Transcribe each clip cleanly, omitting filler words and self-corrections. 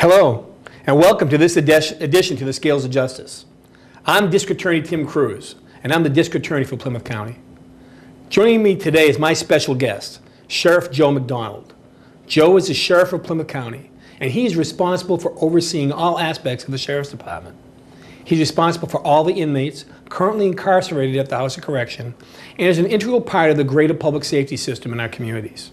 Hello, and welcome to this edition to the Scales of Justice. I'm District Attorney Tim Cruz, and I'm the District Attorney for Plymouth County. Joining me today is my special guest, Sheriff Joe McDonald. Joe is the Sheriff of Plymouth County, and he is responsible for overseeing all aspects of the Sheriff's Department. He's responsible for all the inmates currently incarcerated at the House of Correction, and is an integral part of the greater public safety system in our communities.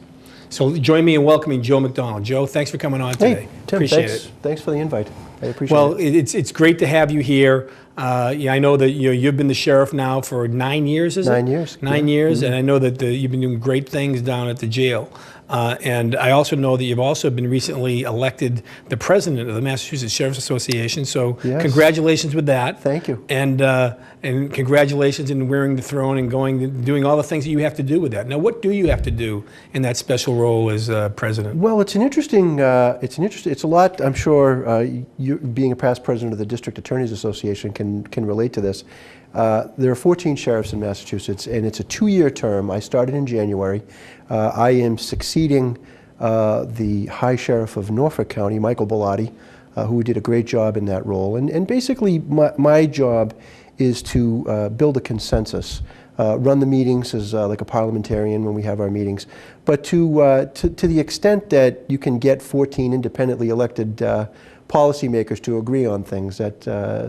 So join me in welcoming Joe McDonald. Joe, thanks for coming on today. Hey, Tim, appreciate it. Thanks for the invite. I appreciate it. Well, it's great to have you here. Yeah, I know that you've been the sheriff now for 9 years, is it? 9 years. 9 years, Mm-hmm. and I know that you've been doing great things down at the jail. And I also know that you've also been recently elected the president of the Massachusetts Sheriff's Association. So yes. Congratulations with that. Thank you. And congratulations in wearing the throne and doing all the things that you have to do with that. Now, what do you have to do in that special role as president? Well, it's a lot. I'm sure you, being a past president of the District Attorneys Association, can relate to this. There are 14 sheriffs in Massachusetts, and it's a 2-year term. I started in January. I am succeeding the High Sheriff of Norfolk County, Michael Bellotti, who did a great job in that role. And basically, my job is to build a consensus, run the meetings as like a parliamentarian when we have our meetings, but to the extent that you can get 14 independently elected policymakers to agree on things. That's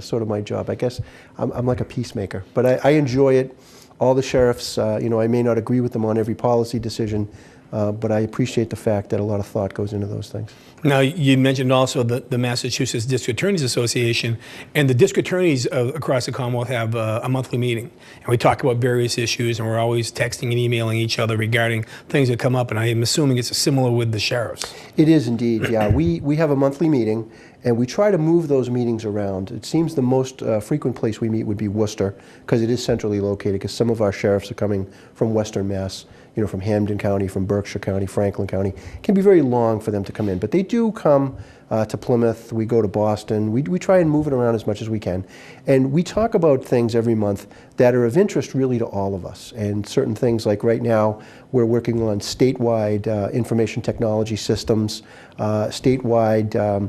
sort of my job. I guess I'm like a peacemaker, but I enjoy it. All the sheriffs, I may not agree with them on every policy decision, but I appreciate the fact that a lot of thought goes into those things. Now, you mentioned also the Massachusetts District Attorneys Association, and the district attorneys across the Commonwealth have a monthly meeting, and we talk about various issues, and we're always texting and emailing each other regarding things that come up, and I am assuming it's similar with the sheriffs. It is indeed, yeah. We have a monthly meeting, and we try to move those meetings around. It seems the most frequent place we meet would be Worcester, because it is centrally located, because some of our sheriffs are coming from Western Mass, from Hampden County, from Berkshire County, Franklin County. It can be very long for them to come in, but they do come to Plymouth. We go to Boston. We try and move it around as much as we can. And we talk about things every month that are of interest really to all of us. And certain things, like right now, we're working on statewide information technology systems, statewide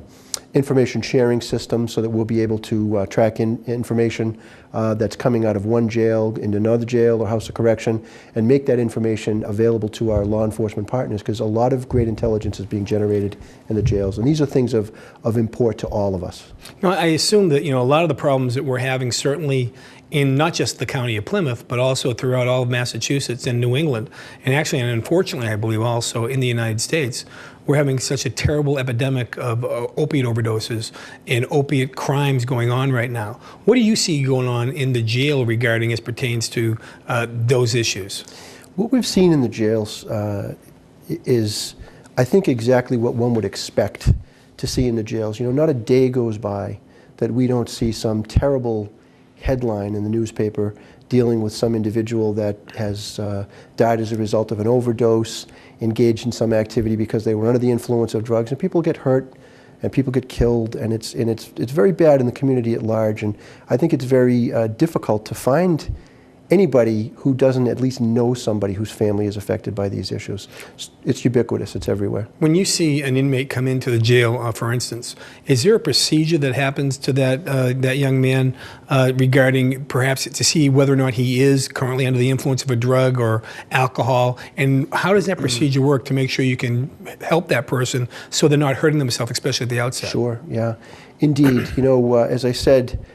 information sharing systems, so that we'll be able to track information that's coming out of one jail into another jail or house of correction, and make that information available to our law enforcement partners, because a lot of great intelligence is being generated in the jails, and these are things of import to all of us. Now, I assume that a lot of the problems that we're having, certainly in not just the county of Plymouth, but also throughout all of Massachusetts and New England, and actually, and unfortunately, I believe also in the United States, we're having such a terrible epidemic of opiate overdoses and opiate crimes going on right now. What do you see going on in the jail regarding as pertains to those issues? What we've seen in the jails is, I think, exactly what one would expect to see in the jails. Not a day goes by that we don't see some terrible headline in the newspaper dealing with some individual that has died as a result of an overdose, engaged in some activity because they were under the influence of drugs, and people get hurt and people get killed, and it's very bad in the community at large. And I think it's very difficult to find anybody who doesn't at least know somebody whose family is affected by these issues. It's ubiquitous. It's everywhere. When you see an inmate come into the jail, for instance, is there a procedure that happens to that young man regarding perhaps to see whether or not he is currently under the influence of a drug or alcohol? And how does that procedure work to make sure you can help that person so they're not hurting themselves, especially at the outset? Sure, yeah. Indeed. As I said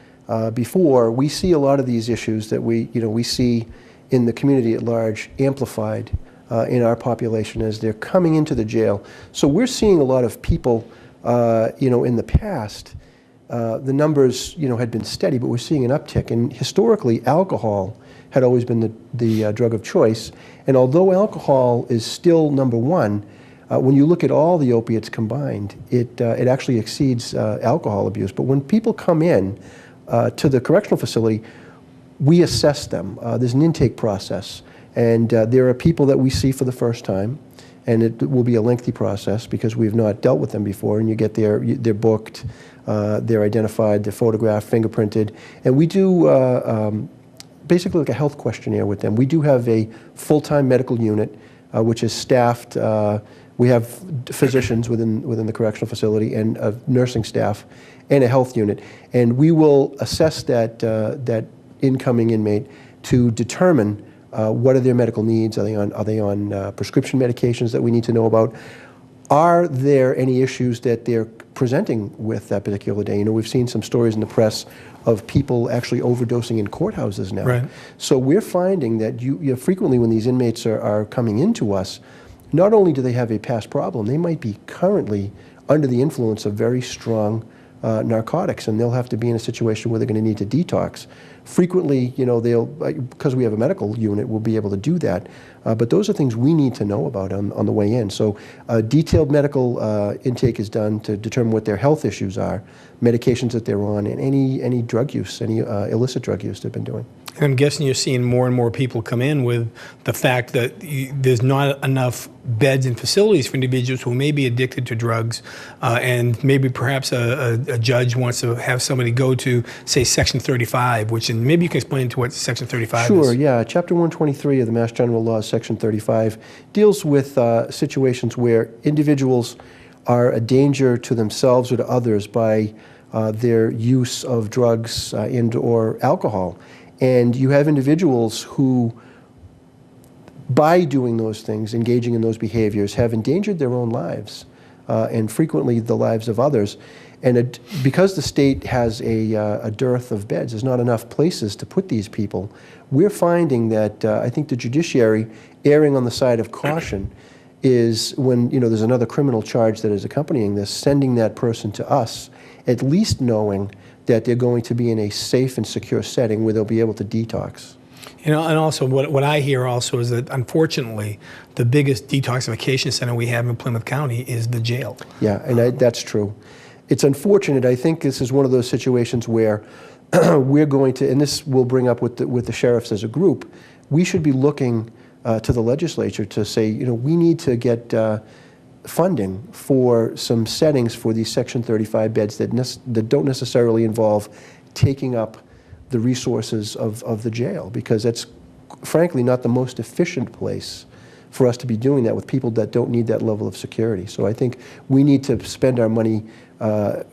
before, we see a lot of these issues that we see in the community at large amplified in our population as they're coming into the jail. So we're seeing a lot of people, in the past, the numbers, had been steady, but we're seeing an uptick. And historically, alcohol had always been the drug of choice. And although alcohol is still number one, when you look at all the opiates combined, it actually exceeds alcohol abuse. But when people come in to the correctional facility, we assess them. There's an intake process, and there are people that we see for the first time, and it will be a lengthy process because we've not dealt with them before. And you get there, they're booked, they're identified, they're photographed, fingerprinted, and we do basically like a health questionnaire with them. We do have a full-time medical unit which is staffed We have physicians within the correctional facility and a nursing staff and a health unit. And we will assess that incoming inmate to determine what are their medical needs. Are they on prescription medications that we need to know about? Are there any issues that they're presenting with that particular day? We've seen some stories in the press of people actually overdosing in courthouses now. Right. So we're finding that frequently when these inmates are coming into us, not only do they have a past problem, they might be currently under the influence of very strong narcotics, and they'll have to be in a situation where they're going to need to detox. Frequently, they'll, because we have a medical unit, we'll be able to do that. But those are things we need to know about on the way in. So detailed medical intake is done to determine what their health issues are, medications that they're on, and any drug use, any illicit drug use they've been doing. And I'm guessing you're seeing more and more people come in with the fact that there's not enough beds and facilities for individuals who may be addicted to drugs, and maybe perhaps a judge wants to have somebody go to, say, Section 35, and maybe you can explain to what Section 35 is. Sure, yeah. Chapter 123 of the Mass General Laws, Section 35, deals with situations where individuals are a danger to themselves or to others by their use of drugs and or alcohol. And you have individuals who, by doing those things, engaging in those behaviors, have endangered their own lives and frequently the lives of others. And because the state has a dearth of beds, there's not enough places to put these people, we're finding that I think the judiciary, erring on the side of caution, is when there's another criminal charge that is accompanying this, sending that person to us, at least knowing that they're going to be in a safe and secure setting where they'll be able to detox. And also what I hear also is that, unfortunately, the biggest detoxification center we have in Plymouth County is the jail. Yeah, and that's true. It's unfortunate. I think this is one of those situations where we're going to, and this will bring up with the sheriffs as a group, we should be looking to the legislature to say, we need to get funding for some settings for these Section 35 beds that don't necessarily involve taking up the resources of the jail, because that's frankly not the most efficient place for us to be doing that with people that don't need that level of security. So I think we need to spend our money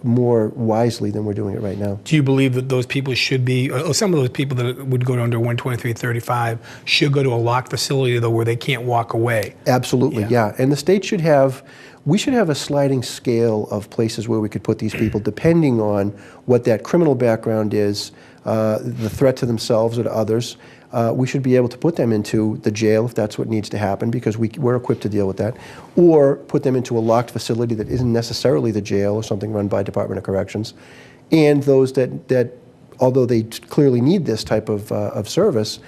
more wisely than we're doing it right now. Do you believe that those people should be, or some of those people that would go under 123.35 should go to a locked facility, though, where they can't walk away? Absolutely, yeah. And the state should have, we should have a sliding scale of places where we could put these people, depending on what that criminal background is, the threat to themselves or to others. We should be able to put them into the jail if that's what needs to happen, because we're equipped to deal with that, or put them into a locked facility that isn't necessarily the jail or something run by Department of Corrections. And those that although they clearly need this type of service,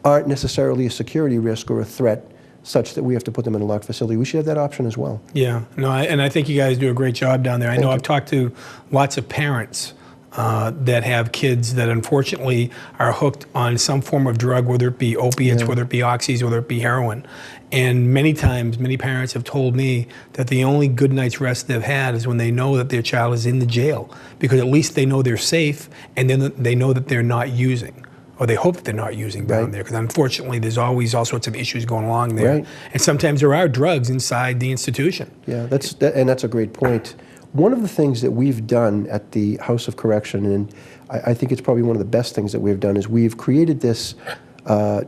aren't necessarily a security risk or a threat such that we have to put them in a locked facility. We should have that option as well. Yeah, no, and I think you guys do a great job down there. I know I've talked to lots of parents that have kids that unfortunately are hooked on some form of drug, whether it be opiates, whether it be oxys, whether it be heroin. And many times, many parents have told me that the only good night's rest they've had is when they know that their child is in the jail, because at least they know they're safe, and then they know that they're not using, or they hope that they're not using down there, because unfortunately there's always all sorts of issues going along there. And sometimes there are drugs inside the institution. Yeah, and that's a great point. One of the things that we've done at the House of Correction, and I think it's probably one of the best things that we've done, is we've created this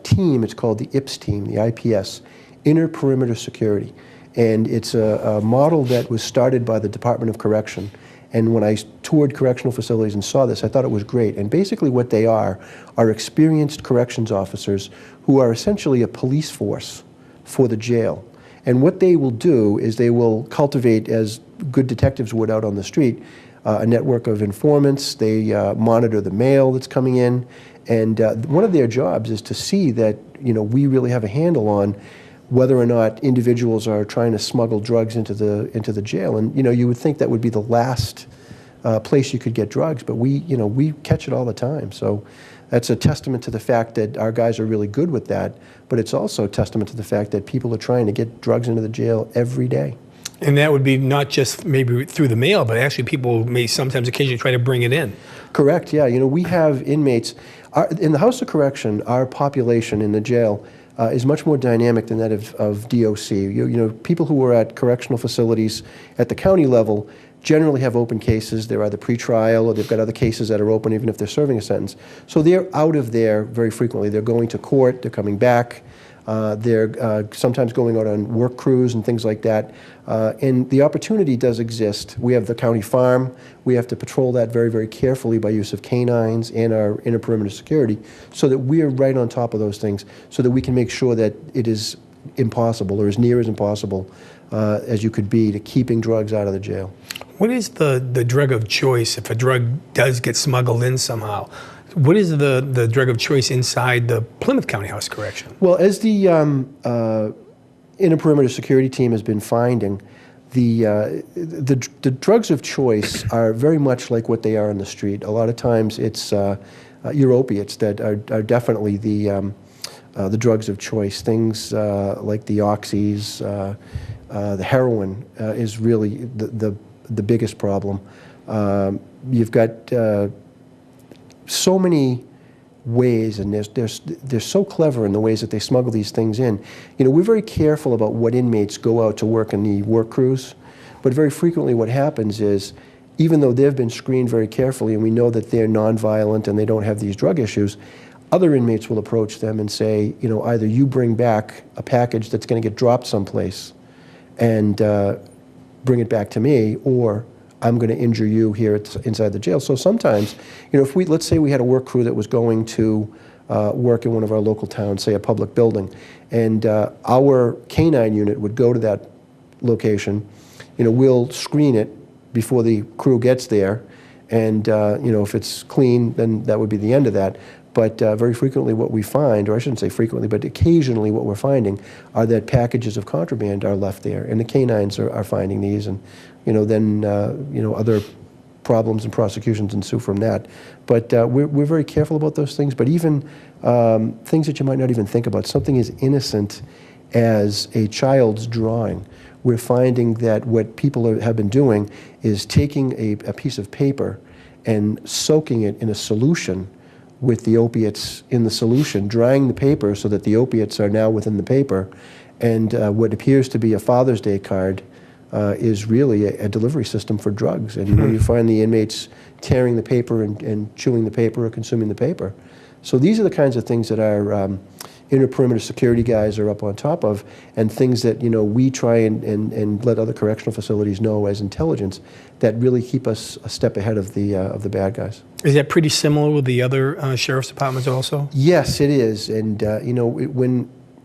team. It's called the IPS team, the IPS, Inner Perimeter Security. And it's a model that was started by the Department of Correction. And when I toured correctional facilities and saw this, I thought it was great. And basically what they are experienced corrections officers who are essentially a police force for the jail. And what they will do is they will cultivate, as good detectives would out on the street, a network of informants. They monitor the mail that's coming in. And one of their jobs is to see that we really have a handle on whether or not individuals are trying to smuggle drugs into the jail. And you would think that would be the last place you could get drugs, but we catch it all the time. So that's a testament to the fact that our guys are really good with that, but it's also a testament to the fact that people are trying to get drugs into the jail every day. And that would be not just maybe through the mail, but actually people may sometimes occasionally try to bring it in. Correct, yeah. We have inmates. In the House of Correction, our population in the jail is much more dynamic than that of DOC. People who are at correctional facilities at the county level generally have open cases. They're either pretrial or they've got other cases that are open even if they're serving a sentence. So they're out of there very frequently. They're going to court, they're coming back, they're sometimes going out on work crews and things like that. And the opportunity does exist. We have the county farm. We have to patrol that very, very carefully by use of canines and our inner perimeter security so that we're right on top of those things so that we can make sure that it is impossible or as near as impossible as you could be to keeping drugs out of the jail. What is the drug of choice if a drug does get smuggled in somehow? What is the drug of choice inside the Plymouth County House of Correction? Well, as the inner perimeter security team has been finding, the drugs of choice are very much like what they are on the street. A lot of times it's your opiates that are definitely the drugs of choice. Things like the oxys, the heroin is really the biggest problem. You've got so many ways, and they're so clever in the ways that they smuggle these things in. We're very careful about what inmates go out to work in the work crews, but very frequently what happens is, even though they've been screened very carefully and we know that they're nonviolent and they don't have these drug issues, other inmates will approach them and say, either you bring back a package that's going to get dropped someplace and bring it back to me, or I'm going to injure you here inside the jail. So sometimes, if let's say we had a work crew that was going to work in one of our local towns, say a public building, and our canine unit would go to that location, we'll screen it before the crew gets there, and if it's clean, then that would be the end of that. But very frequently what we find, or I shouldn't say frequently, but occasionally what we're finding are that packages of contraband are left there, and the canines are finding these, and then other problems and prosecutions ensue from that. But we're very careful about those things, but even things that you might not even think about, something as innocent as a child's drawing. We're finding that what people have been doing is taking a piece of paper and soaking it in a solution with the opiates in the solution, drying the paper so that the opiates are now within the paper, and what appears to be a Father's Day card is really a delivery system for drugs. And when you find the inmates tearing the paper and chewing the paper or consuming the paper. So these are the kinds of things that our inner perimeter security guys are up on top of, and things that we try and let other correctional facilities know as intelligence that really keep us a step ahead of the bad guys. Is that pretty similar with the other sheriff's departments also? Yes, it is. And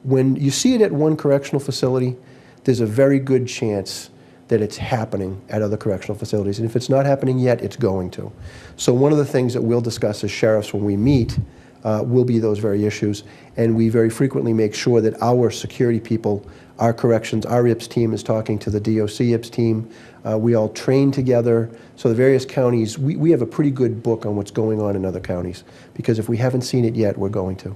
when you see it at one correctional facility, there's a very good chance that it's happening at other correctional facilities. And if it's not happening yet, it's going to. So one of the things that we'll discuss as sheriffs when we meet will be those very issues. And we very frequently make sure that our security people, our corrections, our IPS team is talking to the DOC IPS team. We all train together. So the various counties, we have a pretty good book on what's going on in other counties, because if we haven't seen it yet, we're going to.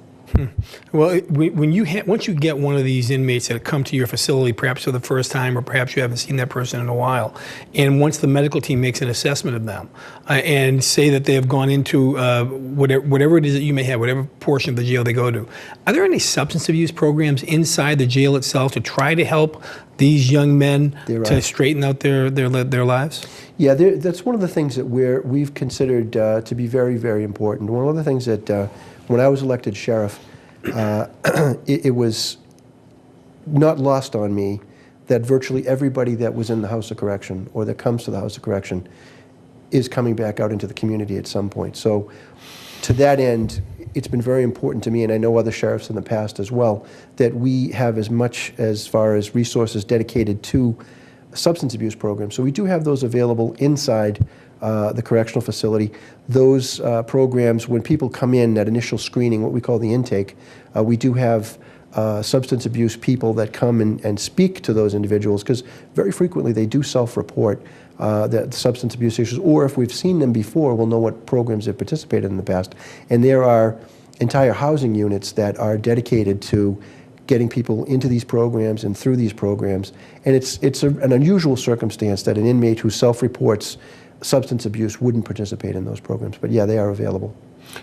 Well, once you get one of these inmates that come to your facility, perhaps for the first time, or perhaps you haven't seen that person in a while, and once the medical team makes an assessment of them, and say that they have gone into whatever it is that you may have, whatever portion of the jail they go to, are there any substance abuse programs inside the jail itself to try to help these young men to straighten out their lives? Yeah, that's one of the things that we've considered to be very, very important. One of the things that when I was elected sheriff, it was not lost on me that virtually everybody that was in the House of Correction or that comes to the House of Correction is coming back out into the community at some point. So to that end, it's been very important to me, and I know other sheriffs in the past as well, that we have as much as far as resources dedicated to substance abuse programs. So we do have those available inside the correctional facility. Those programs, when people come in, that initial screening, what we call the intake, we do have substance abuse people that come and speak to those individuals, because very frequently they do self-report that substance abuse issues, or if we've seen them before, we'll know what programs they've participated in the past. And there are entire housing units that are dedicated to getting people into these programs and through these programs. And it's an unusual circumstance that an inmate who self-reports substance abuse wouldn't participate in those programs. But yeah, they are available.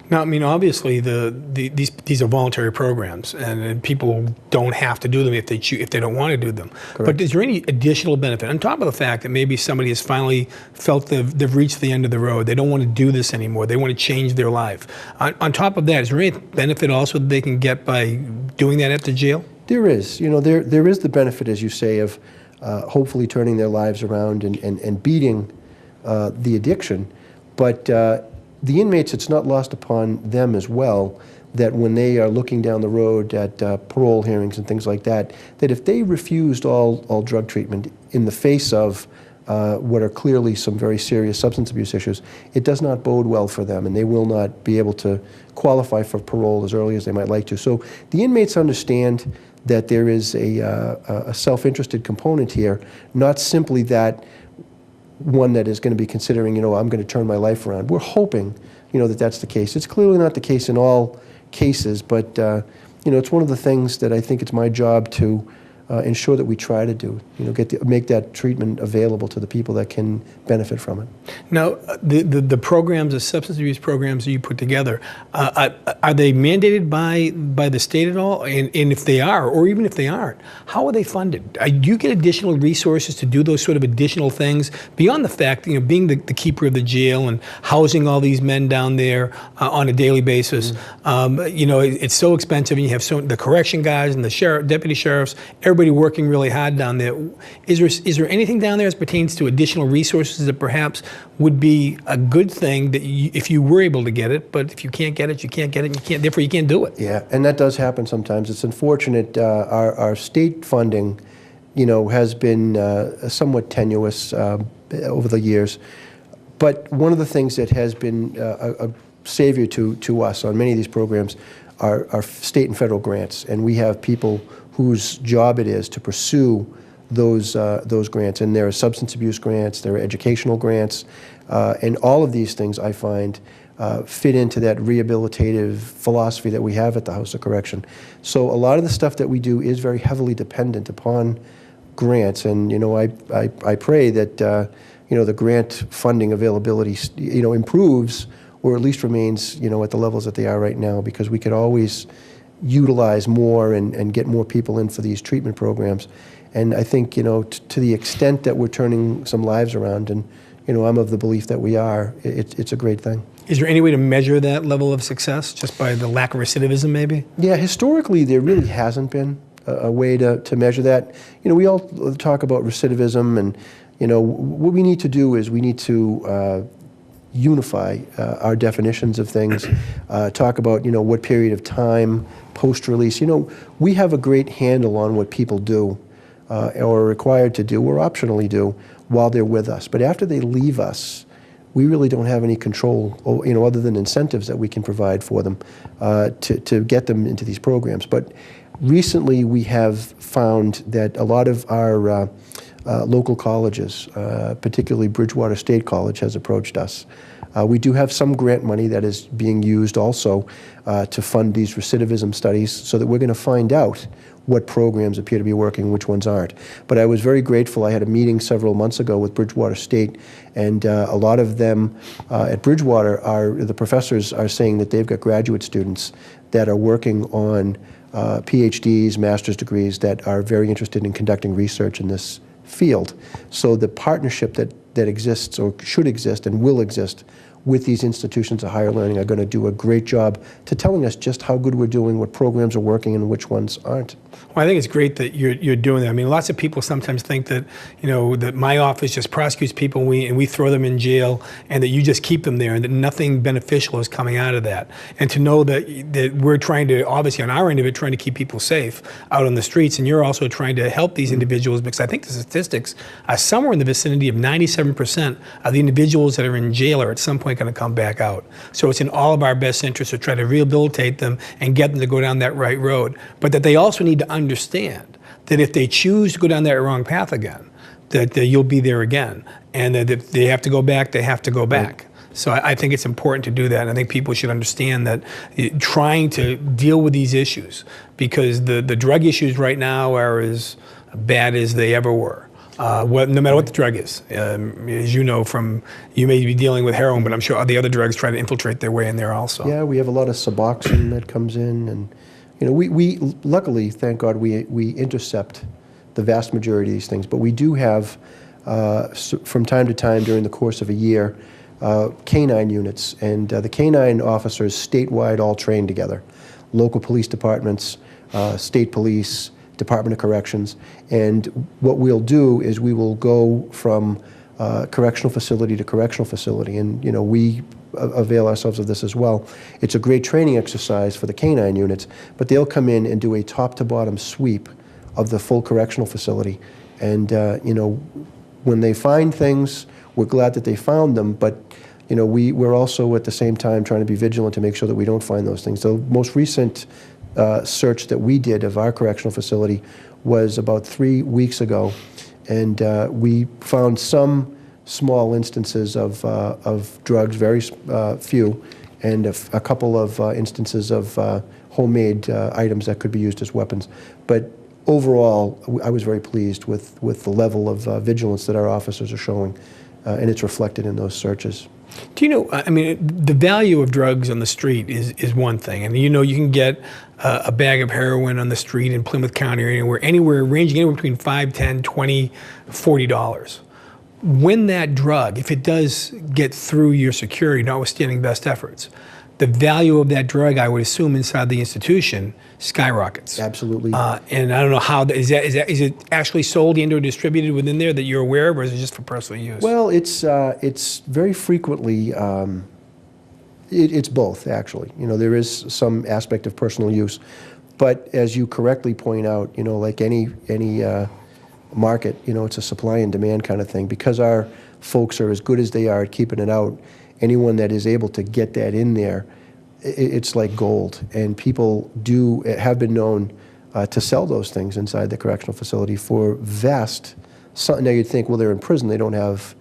Now, I mean, obviously, these are voluntary programs, and people don't have to do them if they don't want to do them. Correct. But is there any additional benefit on top of the fact that maybe somebody has finally felt they've reached the end of the road? They don't want to do this anymore. They want to change their life. On top of that, is there any benefit also that they can get by doing that at the jail? There is. There is the benefit, as you say, of hopefully turning their lives around and beating the addiction. But the inmates, it's not lost upon them as well that when they are looking down the road at parole hearings and things like that, that if they refused all drug treatment in the face of what are clearly some very serious substance abuse issues, it does not bode well for them, and they will not be able to qualify for parole as early as they might like to. So the inmates understand that there is a self-interested component here, not simply that one that is going to be considering, I'm going to turn my life around. We're hoping, that that's the case. It's clearly not the case in all cases, but, it's one of the things that I think it's my job to ensure that we try to do, make that treatment available to the people that can benefit from it. Now, the programs, the substance abuse programs that you put together, are they mandated by the state at all? And if they are, or even if they aren't, how are they funded? Do you get additional resources to do those sort of additional things beyond the fact, being the keeper of the jail and housing all these men down there on a daily basis? It's so expensive, and you have the correction guys and the deputy sheriffs, everybody working really hard down there. Is there anything down there as pertains to additional resources that perhaps would be a good thing that if you were able to get it, but if you can't get it, you can't get it, and therefore you can't do it? Yeah, and that does happen sometimes. It's unfortunate. Our state funding, has been somewhat tenuous over the years. But one of the things that has been a savior to us on many of these programs are state and federal grants, and we have people whose job it is to pursue those grants. And there are substance abuse grants, there are educational grants, and all of these things I find fit into that rehabilitative philosophy that we have at the House of Correction. So a lot of the stuff that we do is very heavily dependent upon grants, and I pray that the grant funding availability improves, or at least remains at the levels that they are right now, because we could always utilize more and get more people in for these treatment programs. And I think, to the extent that we're turning some lives around, and, I'm of the belief that we are, it's a great thing. Is there any way to measure that level of success, just by the lack of recidivism, maybe? Yeah, historically, there really hasn't been a way to measure that. We all talk about recidivism, and, what we need to do is we need to unify our definitions of things, talk about, what period of time, post-release. We have a great handle on what people do, or are required to do, or optionally do, while they're with us. But after they leave us, we really don't have any control, other than incentives that we can provide for them to get them into these programs. But recently we have found that a lot of our local colleges, particularly Bridgewater State College, has approached us. We do have some grant money that is being used also to fund these recidivism studies, so that we're going to find out what programs appear to be working, which ones aren't. But I was very grateful. I had a meeting several months ago with Bridgewater State, and a lot of them at Bridgewater the professors are saying that they've got graduate students that are working on PhDs, master's degrees, that are very interested in conducting research in this field. So the partnership that exists, or should exist and will exist, with these institutions of higher learning are going to do a great job to telling us just how good we're doing, what programs are working, and which ones aren't. Well, I think it's great that you're doing that. I mean, lots of people sometimes think that, that my office just prosecutes people and we throw them in jail, and that you just keep them there, and that nothing beneficial is coming out of that. And to know that we're trying to, obviously on our end of it, trying to keep people safe out on the streets, and you're also trying to help these individuals, because I think the statistics are somewhere in the vicinity of 97% of the individuals that are in jail are at some point going to come back out. So it's in all of our best interest to try to rehabilitate them and get them to go down that right road. But that they also need to understand that if they choose to go down that wrong path again, that you'll be there again. And that if they have to go back, they have to go back. So I think it's important to do that. And I think people should understand that trying to deal with these issues, because the drug issues right now are as bad as they ever were. no matter what the drug is. As you know, you may be dealing with heroin, but I'm sure the other drugs try to infiltrate their way in there also. Yeah, we have a lot of Suboxone that comes in, and we luckily, thank God, we intercept the vast majority of these things. But we do have, from time to time during the course of a year, canine units, and the canine officers statewide all train together, local police departments, state police, Department of Corrections, and what we'll do is we will go from correctional facility to correctional facility, and we avail ourselves of this as well. It's a great training exercise for the canine units, but they'll come in and do a top-to-bottom sweep of the full correctional facility, and when they find things, we're glad that they found them, but we're also at the same time trying to be vigilant to make sure that we don't find those things. The most recent search that we did of our correctional facility was about 3 weeks ago, and we found some small instances of drugs, very few, and a couple of instances of homemade items that could be used as weapons. But overall, I was very pleased with the level of vigilance that our officers are showing, and it's reflected in those searches. Do you know, the value of drugs on the street is one thing. And you can get a bag of heroin on the street in Plymouth County or anywhere ranging anywhere between $5, $10, $20, $40. When that drug, if it does get through your security, notwithstanding best efforts, the value of that drug, I would assume, inside the institution skyrockets. Absolutely. And I don't know how, is it actually sold and or distributed within there that you're aware of, or is it just for personal use? Well, it's very frequently, it's both, actually. There is some aspect of personal use. But as you correctly point out, like any market, it's a supply and demand kind of thing. Because our folks are as good as they are at keeping it out, anyone that is able to get that in there, it's like gold. And people have been known to sell those things inside the correctional facility for vast. Now you'd think, well, they're in prison, they don't have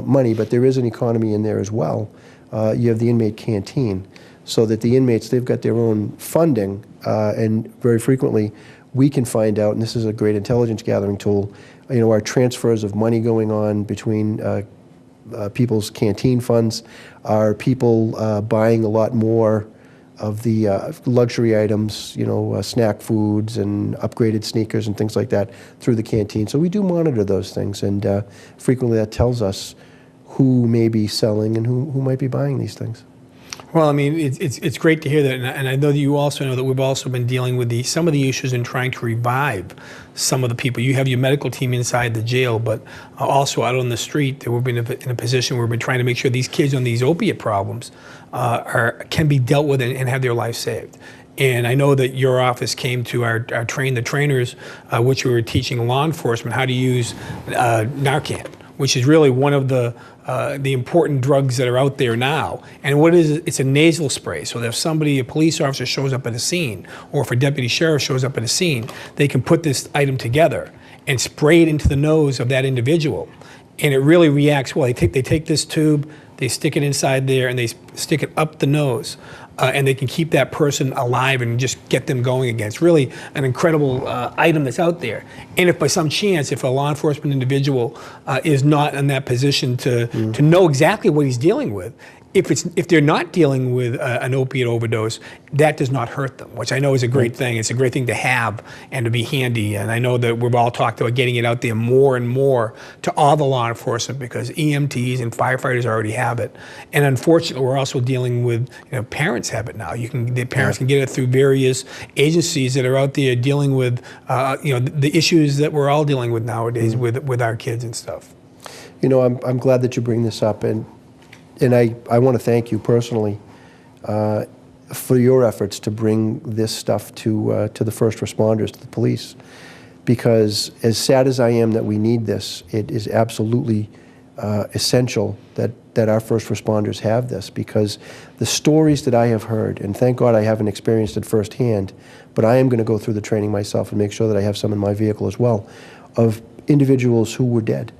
money, but there is an economy in there as well. You have the inmate canteen, so that the inmates, they've got their own funding, and very frequently we can find out, and this is a great intelligence gathering tool, our transfers of money going on between people's canteen funds, are people buying a lot more of the luxury items, snack foods and upgraded sneakers and things like that through the canteen. So we do monitor those things, and frequently that tells us who may be selling and who might be buying these things. Well, it's great to hear that, and I know that you also know that we've also been dealing with some of the issues in trying to revive some of the people. You have your medical team inside the jail, but also out on the street, we've been in a position where we've been trying to make sure these kids on these opiate problems can be dealt with and have their life saved. And I know that your office came to our train the trainers, which we were teaching law enforcement how to use Narcan, which is really one of the important drugs that are out there now. And what it is, it's a nasal spray. So that if a police officer shows up at a scene, or if a deputy sheriff shows up at a scene, they can put this item together and spray it into the nose of that individual. And it really reacts well. They take this tube, they stick it inside there, and they stick it up the nose. And they can keep that person alive and just get them going again. It's really an incredible item that's out there. And if by some chance, if a law enforcement individual is not in that position to know exactly what he's dealing with, if they're not dealing with an opiate overdose, that does not hurt them, which I know is a great thing. It's a great thing to have and to be handy. And I know that we've all talked about getting it out there more and more to all the law enforcement, because EMTs and firefighters already have it. And unfortunately, we're also dealing with, parents have it now. The parents can get it through various agencies that are out there dealing with, the issues that we're all dealing with nowadays with our kids and stuff. I'm glad that you bring this up, and I want to thank you personally for your efforts to bring this stuff to the first responders, to the police, because as sad as I am that we need this, it is absolutely essential that our first responders have this, because the stories that I have heard, and thank God I haven't experienced it firsthand, but I am going to go through the training myself and make sure that I have some in my vehicle as well, of individuals who were dead.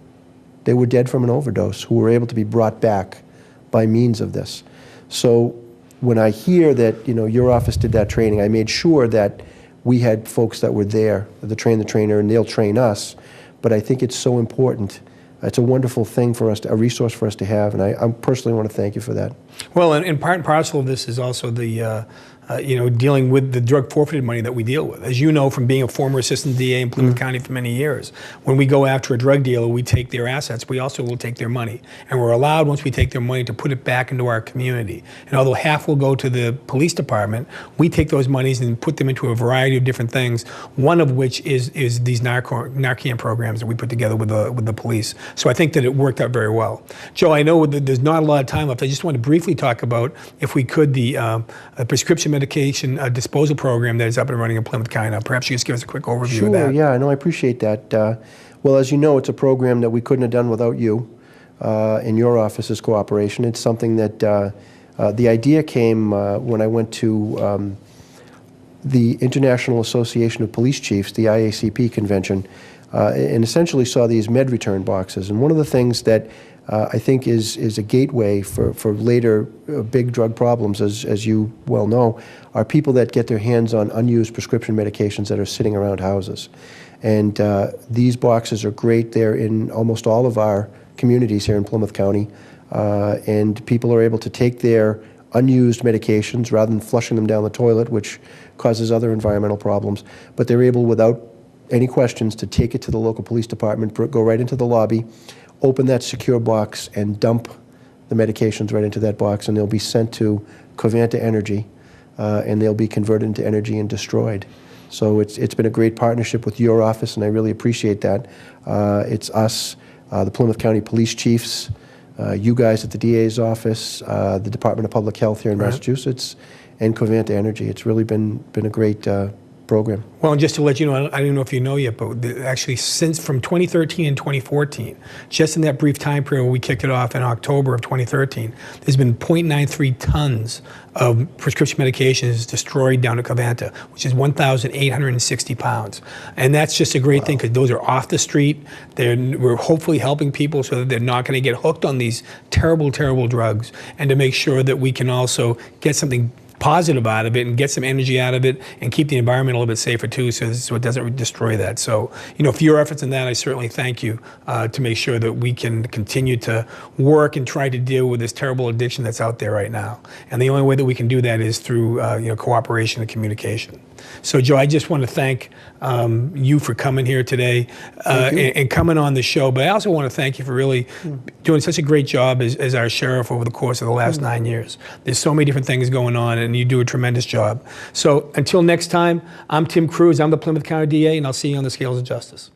They were dead from an overdose, who were able to be brought back by means of this. So when I hear that your office did that training, I made sure that we had folks that were there, the trainer, and they'll train us. but I think it's so important. It's a wonderful thing for us, a resource for us to have, and I personally want to thank you for that. Well, and part and parcel of this is also the, dealing with the drug forfeited money that we deal with. As you know, from being a former assistant DA in Plymouth County for many years, when we go after a drug dealer, we take their assets. We also will take their money. And we're allowed, once we take their money, to put it back into our community. And although half will go to the police department, we take those monies and put them into a variety of different things, one of which is these Narcan programs that we put together with the police. So I think that it worked out very well. Joe, I know that there's not a lot of time left. I just want to briefly talk about, if we could, the prescription medication disposal program that is up and running in Plymouth County. Now, perhaps you just give us a quick overview of that. Sure, yeah, I appreciate that. Well, as you know, it's a program that we couldn't have done without you and your office's cooperation. It's something that the idea came when I went to the International Association of Police Chiefs, the IACP convention, and essentially saw these med return boxes. And one of the things that I think is a gateway for later big drug problems, as you well know, are people that get their hands on unused prescription medications that are sitting around houses. And these boxes are great. They're in almost all of our communities here in Plymouth County. And people are able to take their unused medications rather than flushing them down the toilet, which causes other environmental problems. But they're able, without any questions, to take it to the local police department, go right into the lobby, open that secure box, and dump the medications right into that box, and they'll be sent to Covanta Energy, and they'll be converted into energy and destroyed. So it's been a great partnership with your office, and I really appreciate that. It's us, the Plymouth County Police Chiefs, you guys at the DA's office, the Department of Public Health here in Massachusetts, and Covanta Energy. It's really been a great program. Well, and just to let you know, I don't know if you know yet, but actually from 2013 and 2014, just in that brief time period where we kicked it off in October of 2013, there's been 0.93 tons of prescription medications destroyed down at Covanta, which is 1,860 pounds. And that's just a great thing, because those are off the street. We're hopefully helping people so that they're not going to get hooked on these terrible, terrible drugs, and to make sure that we can also get something positive out of it and get some energy out of it and keep the environment a little bit safer too, so it doesn't destroy that. So, for your efforts in that, I certainly thank you to make sure that we can continue to work and try to deal with this terrible addiction that's out there right now. And the only way that we can do that is through cooperation and communication. So, Joe, I just want to thank you for coming here today and coming on the show. But I also want to thank you for really doing such a great job as our sheriff over the course of the last 9 years. There's so many different things going on, and you do a tremendous job. So until next time, I'm Tim Cruz. I'm the Plymouth County DA, and I'll see you on the Scales of Justice.